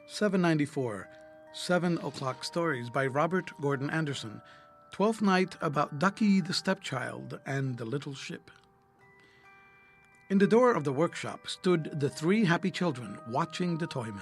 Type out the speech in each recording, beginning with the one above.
794, 7 O'Clock Stories by Robert Gordon Anderson. 12th Night about Duckie the Stepchild and the Little Ship. In the door of the workshop stood the three happy children watching the Toyman.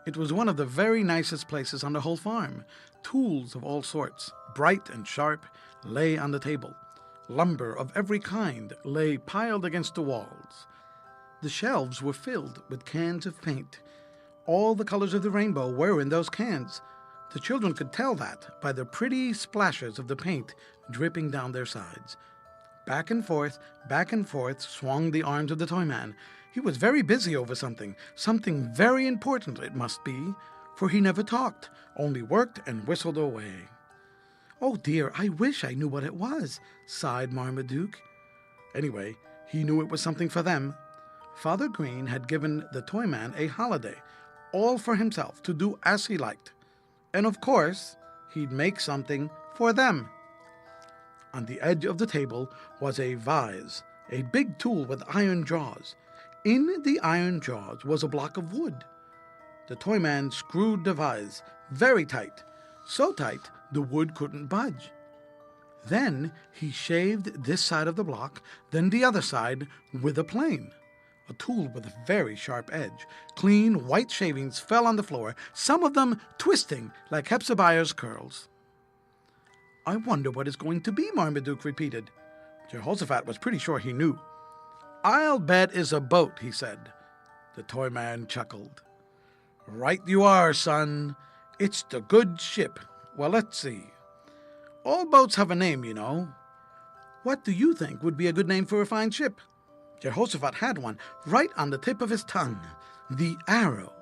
It was one of the very nicest places on the whole farm. Tools of all sorts, bright and sharp, lay on the table. Lumber of every kind lay piled against the walls. The shelves were filled with cans of paint. All the colors of the rainbow were in those cans. The children could tell that by the pretty splashes of the paint dripping down their sides. Back and forth swung the arms of the Toyman. He was very busy over something very important it must be, for he never talked, only worked and whistled away. "Oh dear, I wish I knew what it was," sighed Marmaduke. Anyway, he knew it was something for them. Father Green had given the Toyman a holiday, all for himself, to do as he liked. And of course, he'd make something for them. On the edge of the table was a vise, a big tool with iron jaws. In the iron jaws was a block of wood. The Toyman screwed the vise very tight, so tight the wood couldn't budge. Then he shaved this side of the block, then the other side with a plane, a tool with a very sharp edge. Clean white shavings fell on the floor, some of them twisting like Hepzebiah's curls. "I wonder what it's going to be," Marmaduke repeated. Jehoshaphat was pretty sure he knew. "I'll bet it's a boat," he said. The Toyman chuckled. "Right you are, son. It's the good ship. Well, let's see. All boats have a name, you know. What do you think would be a good name for a fine ship?" Jehoshaphat had one right on the tip of his tongue. The Arrow.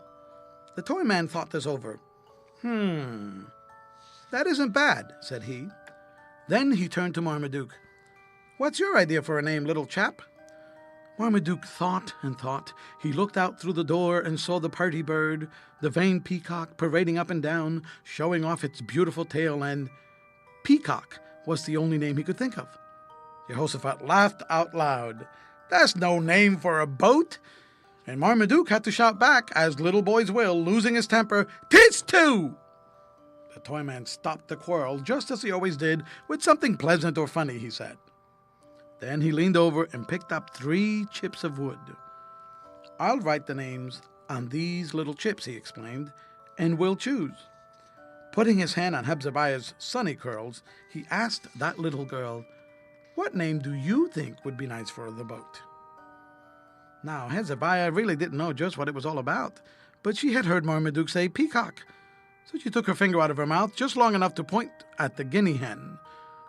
The Toyman thought this over. "That isn't bad," said he. Then he turned to Marmaduke. "What's your idea for a name, little chap?" Marmaduke thought and thought. He looked out through the door and saw the party bird, the vain peacock, parading up and down, showing off its beautiful tail, and Peacock was the only name he could think of. Jehoshaphat laughed out loud. "That's no name for a boat." And Marmaduke had to shout back, as little boys will, losing his temper, "'Tis too!" The Toyman stopped the quarrel, just as he always did, with something pleasant or funny, he said. Then he leaned over and picked up 3 chips of wood. "I'll write the names on these little chips," he explained, "and we'll choose." Putting his hand on Hepzebiah's sunny curls, he asked that little girl, "What name do you think would be nice for the boat?" Now, Hepzebiah really didn't know just what it was all about, but she had heard Marmaduke say peacock, so she took her finger out of her mouth just long enough to point at the guinea hen,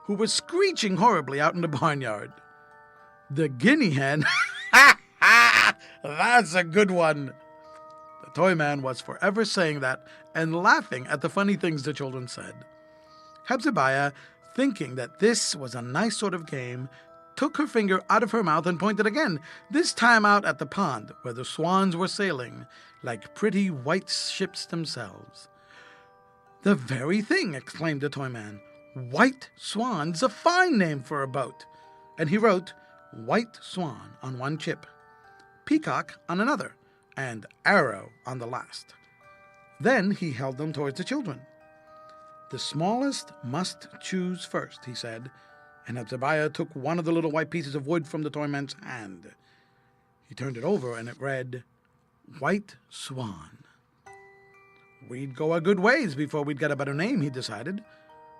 who was screeching horribly out in the barnyard. The guinea hen? Ha ha! That's a good one! The Toyman was forever saying that and laughing at the funny things the children said. Hepzebiah, thinking that this was a nice sort of game, took her finger out of her mouth and pointed again, this time out at the pond where the swans were sailing, like pretty white ships themselves. "The very thing!" exclaimed the Toyman. "White Swan's a fine name for a boat." And he wrote White Swan on one chip, Peacock on another, and Arrow on the last. Then he held them towards the children. "The smallest must choose first," he said, and Hepzebiah took one of the little white pieces of wood from the Toyman's hand. He turned it over, and it read, White Swan. We'd go a good ways before we'd get a better name, he decided.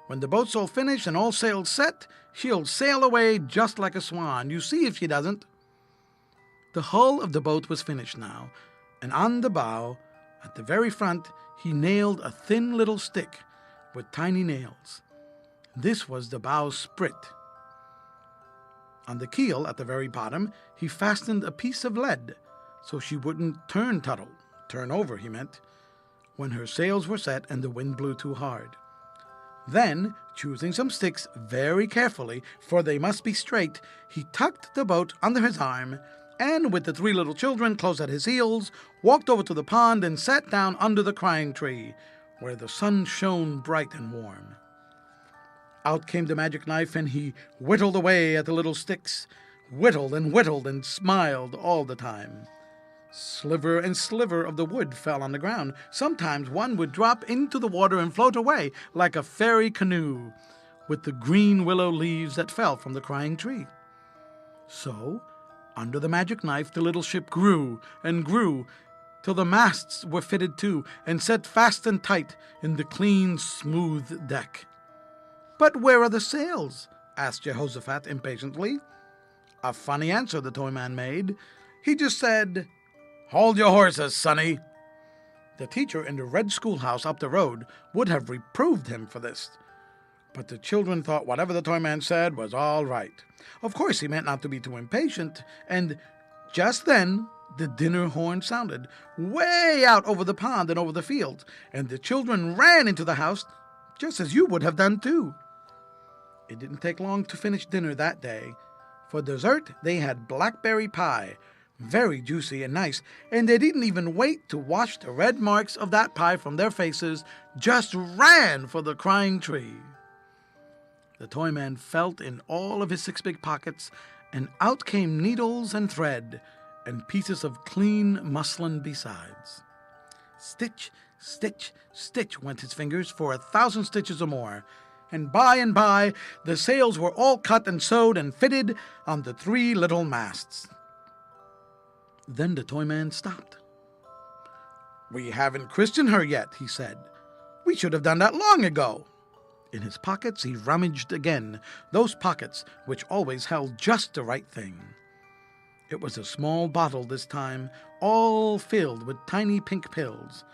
When the boat's all finished and all sails set, she'll sail away just like a swan. You see if she doesn't. The hull of the boat was finished now, and on the bow, at the very front, he nailed a thin little stick with tiny nails. This was the bowsprit. On the keel at the very bottom, he fastened a piece of lead, so she wouldn't turn over, he meant, when her sails were set and the wind blew too hard. Then, choosing some sticks very carefully, for they must be straight, he tucked the boat under his arm, and with the 3 little children close at his heels, walked over to the pond and sat down under the crying tree, where the sun shone bright and warm. Out came the magic knife, and he whittled away at the little sticks, whittled and smiled all the time. Sliver and sliver of the wood fell on the ground. Sometimes one would drop into the water and float away like a fairy canoe with the green willow leaves that fell from the crying tree. So, under the magic knife, the little ship grew and grew till the masts were fitted to and set fast and tight in the clean, smooth deck. "But where are the sails?" asked Jehoshaphat impatiently. A funny answer the Toyman made. He just said, "Hold your horses, sonny." The teacher in the red schoolhouse up the road would have reproved him for this, but the children thought whatever the Toyman said was all right. Of course, he meant not to be too impatient, and just then the dinner horn sounded, way out over the pond and over the field, and the children ran into the house, just as you would have done too. It didn't take long to finish dinner that day. For dessert, they had blackberry pie, very juicy and nice, and they didn't even wait to wash the red marks of that pie from their faces, just ran for the crying tree. The Toyman felt in all of his 6 big pockets, and out came needles and thread, and pieces of clean muslin besides. Stitch, stitch, stitch went his fingers for 1,000 stitches or more, and by, the sails were all cut and sewed and fitted on the 3 little masts. Then the Toyman stopped. "We haven't christened her yet," he said. "We should have done that long ago." In his pockets he rummaged again, those pockets which always held just the right thing. It was a small bottle this time, all filled with tiny pink pills.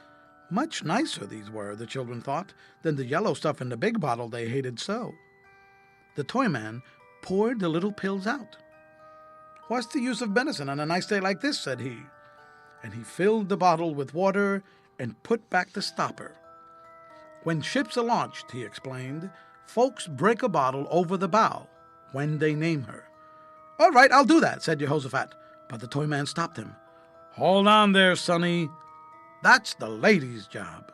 Much nicer these were, the children thought, than the yellow stuff in the big bottle they hated so. The Toyman poured the little pills out. "What's the use of medicine on a nice day like this?" said he. And he filled the bottle with water and put back the stopper. "When ships are launched," he explained, "folks break a bottle over the bow when they name her." "All right, I'll do that," said Jehoshaphat, but the Toyman stopped him. "Hold on there, sonny. That's the lady's job."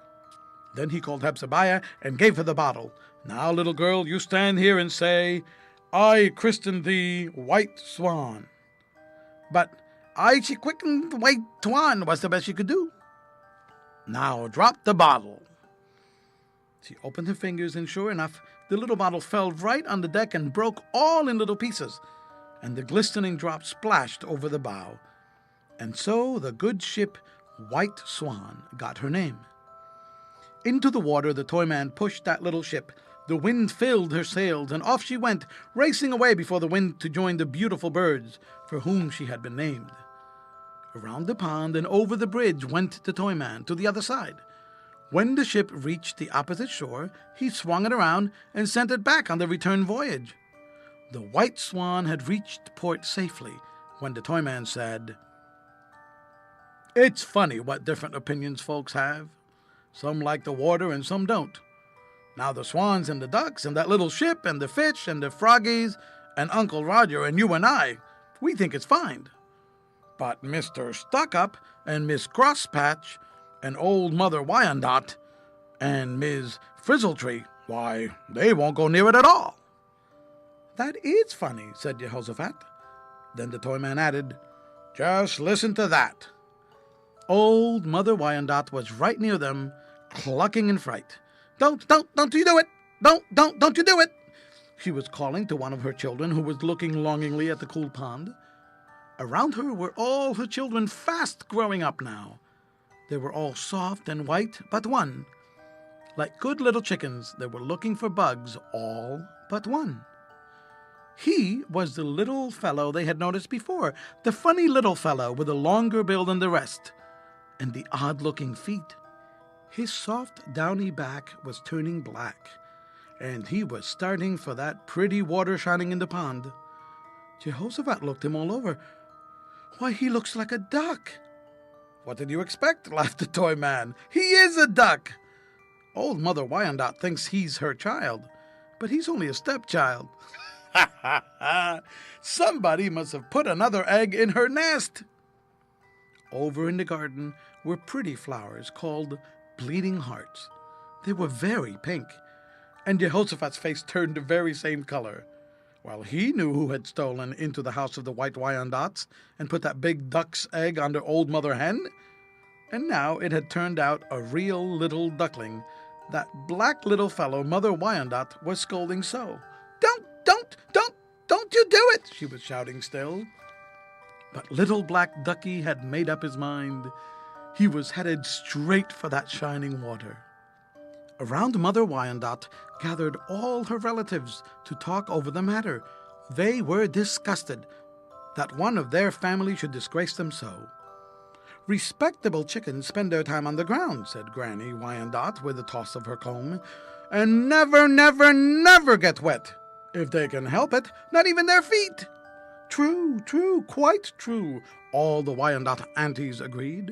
Then he called Hepzebiah and gave her the bottle. "Now, little girl, you stand here and say, 'I christen thee White Swan.'" But "I she quickened White Swan" was the best she could do. "Now drop the bottle." She opened her fingers, and sure enough, the little bottle fell right on the deck and broke all in little pieces, and the glistening drops splashed over the bow. And so the good ship White Swan got her name. Into the water the Toyman pushed that little ship. The wind filled her sails, and off she went, racing away before the wind to join the beautiful birds for whom she had been named. Around the pond and over the bridge went the Toyman to the other side. When the ship reached the opposite shore, he swung it around and sent it back on the return voyage. The White Swan had reached port safely when the Toyman said, "It's funny what different opinions folks have. Some like the water and some don't. Now the swans and the ducks and that little ship and the fish and the froggies and Uncle Roger and you and I, we think it's fine. But Mr. Stuck-up and Miss Crosspatch and old Mother Wyandotte and Ms. Frizzletree, why, they won't go near it at all." "That is funny," said Jehoshaphat. Then the Toyman added, "Just listen to that." Old Mother Wyandotte was right near them, clucking in fright. Don't you do it! Don't you do it!" She was calling to one of her children who was looking longingly at the cool pond. Around her were all her children fast growing up now. They were all soft and white but one. Like good little chickens, they were looking for bugs, all but one. He was the little fellow they had noticed before, the funny little fellow with a longer bill than the rest, and the odd-looking feet. His soft, downy back was turning black, and he was starting for that pretty water shining in the pond. Jehoshaphat looked him all over. "Why, he looks like a duck." "What did you expect?" laughed the Toyman. "He is a duck. Old Mother Wyandotte thinks he's her child, but he's only a stepchild." "Ha, ha, ha! Somebody must have put another egg in her nest." Over in the garden were pretty flowers called bleeding hearts. They were very pink, and Jehoshaphat's face turned the very same color. Well, he knew who had stolen into the house of the White Wyandottes and put that big duck's egg under Old Mother Hen. And now it had turned out a real little duckling. That black little fellow Mother Wyandotte was scolding so. Don't you do it, she was shouting still. But little black Duckie had made up his mind. He was headed straight for that shining water. Around Mother Wyandotte gathered all her relatives to talk over the matter. They were disgusted that one of their family should disgrace them so. Respectable chickens spend their time on the ground, said Granny Wyandotte with a toss of her comb, and never get wet. If they can help it, not even their feet. True, quite true, all the Wyandotte aunties agreed.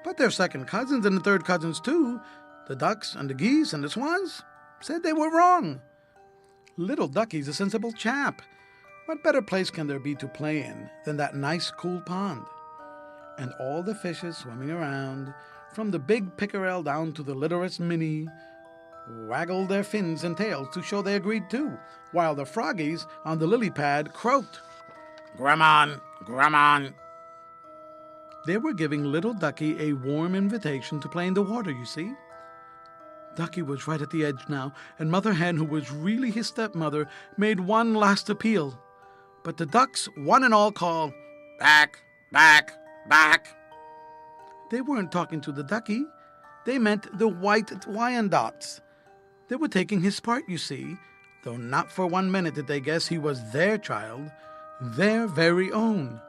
But their second cousins and the third cousins too, the ducks and the geese and the swans, said they were wrong. Little Duckie's a sensible chap. What better place can there be to play in than that nice cool pond? And all the fishes swimming around, from the big pickerel down to the littlest minnie, waggled their fins and tails to show they agreed too, while the froggies on the lily pad croaked, Grammon. They were giving little Duckie a warm invitation to play in the water, you see. Duckie was right at the edge now, and Mother Hen, who was really his stepmother, made one last appeal. But the ducks, one and all, called, Back. They weren't talking to the Duckie. They meant the White Wyandottes. They were taking his part, you see, though not for 1 minute did they guess he was their child, their very own.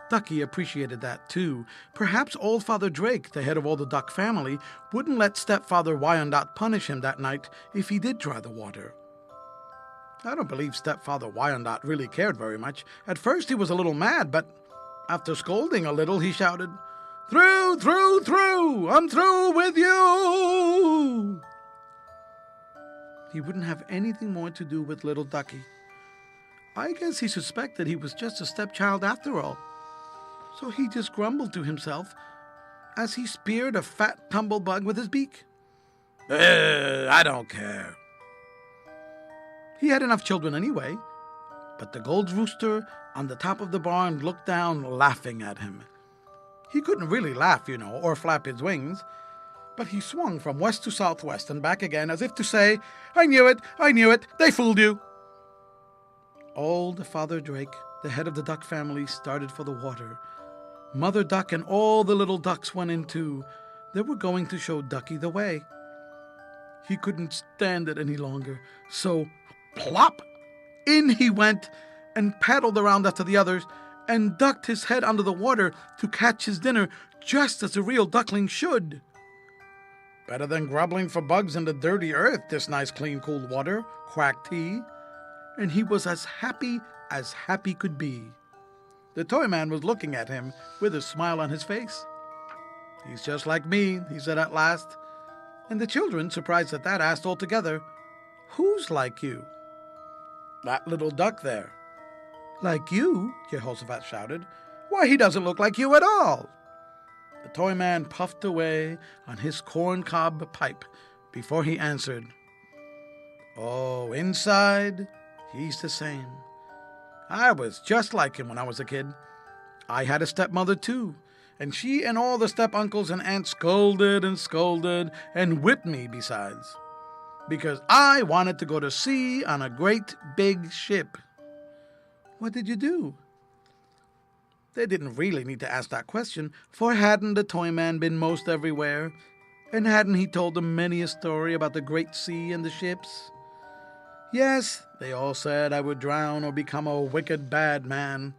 Duckie appreciated that, too. Perhaps old Father Drake, the head of all the duck family, wouldn't let Stepfather Wyandotte punish him that night if he did try the water. I don't believe Stepfather Wyandotte really cared very much. At first he was a little mad, but after scolding a little, he shouted, Through! I'm through with you! He wouldn't have anything more to do with little Duckie. I guess he suspected he was just a stepchild after all. So he just grumbled to himself as he speared a fat tumblebug with his beak. I don't care. He had enough children anyway, but the gold rooster on the top of the barn looked down, laughing at him. He couldn't really laugh, or flap his wings, but he swung from west to southwest and back again as if to say, I knew it, they fooled you. Old Father Drake, the head of the duck family, started for the water. Mother Duck and all the little ducks went in too. They were going to show Duckie the way. He couldn't stand it any longer, so plop! In he went and paddled around after the others and ducked his head under the water to catch his dinner just as a real duckling should. Better than grubbling for bugs in the dirty earth, this nice clean cool water, quacked he. And he was as happy could be. The Toyman was looking at him with a smile on his face. He's just like me, he said at last. And the children, surprised at that, asked all together, Who's like you? That little duck there. Like you? Jehoshaphat shouted. Why, he doesn't look like you at all. The Toyman puffed away on his corncob pipe before he answered, Oh, inside, he's the same. I was just like him when I was a kid. I had a stepmother too, and she and all the step-uncles and aunts scolded and whipped me besides, because I wanted to go to sea on a great big ship. What did you do? They didn't really need to ask that question, for hadn't the Toyman been most everywhere? And hadn't he told them many a story about the great sea and the ships? Yes, they all said I would drown or become a wicked bad man.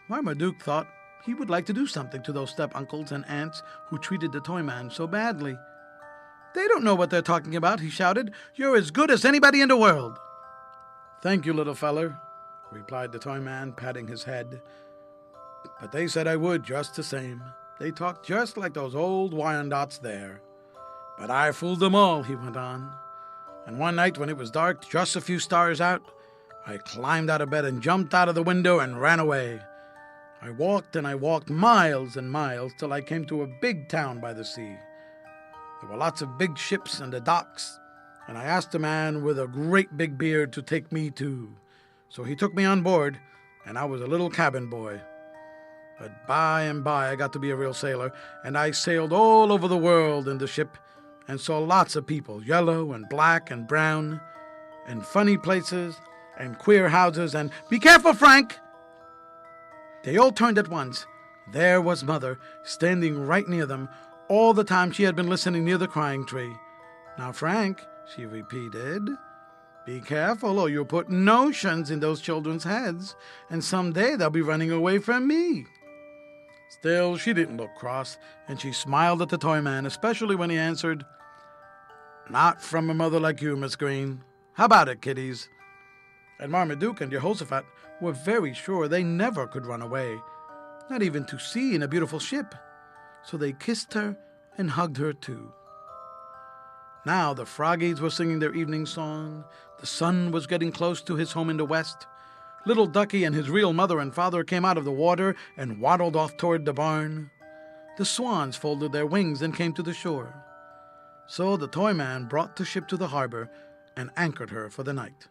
Marmaduke thought he would like to do something to those step-uncles and aunts who treated the Toyman so badly. They don't know what they're talking about, he shouted. You're as good as anybody in the world. Thank you, little feller, replied the Toyman, patting his head. But they said I would just the same. They talked just like those old Wyandottes there. But I fooled them all, he went on. And one night when it was dark, just a few stars out, I climbed out of bed and jumped out of the window and ran away. I walked and I walked miles and miles till I came to a big town by the sea. There were lots of big ships and the docks, and I asked a man with a great big beard to take me too. So he took me on board, and I was a little cabin boy. But by and by I got to be a real sailor, and I sailed all over the world in the ship and saw lots of people, yellow and black and brown, and funny places and queer houses, and be careful, Frank! They all turned at once. There was Mother, standing right near them. All the time she had been listening near the crying tree. Now, Frank, she repeated, be careful or you'll put notions in those children's heads, and someday they'll be running away from me. Still, she didn't look cross, and she smiled at the Toyman, especially when he answered, not from a mother like you, Miss Green. How about it, kiddies? And Marmaduke and Jehoshaphat were very sure they never could run away, not even to sea in a beautiful ship. So they kissed her and hugged her too. Now the froggies were singing their evening song. The sun was getting close to his home in the west. Little Duckie and his real mother and father came out of the water and waddled off toward the barn. The swans folded their wings and came to the shore. So the Toyman brought the ship to the harbor and anchored her for the night.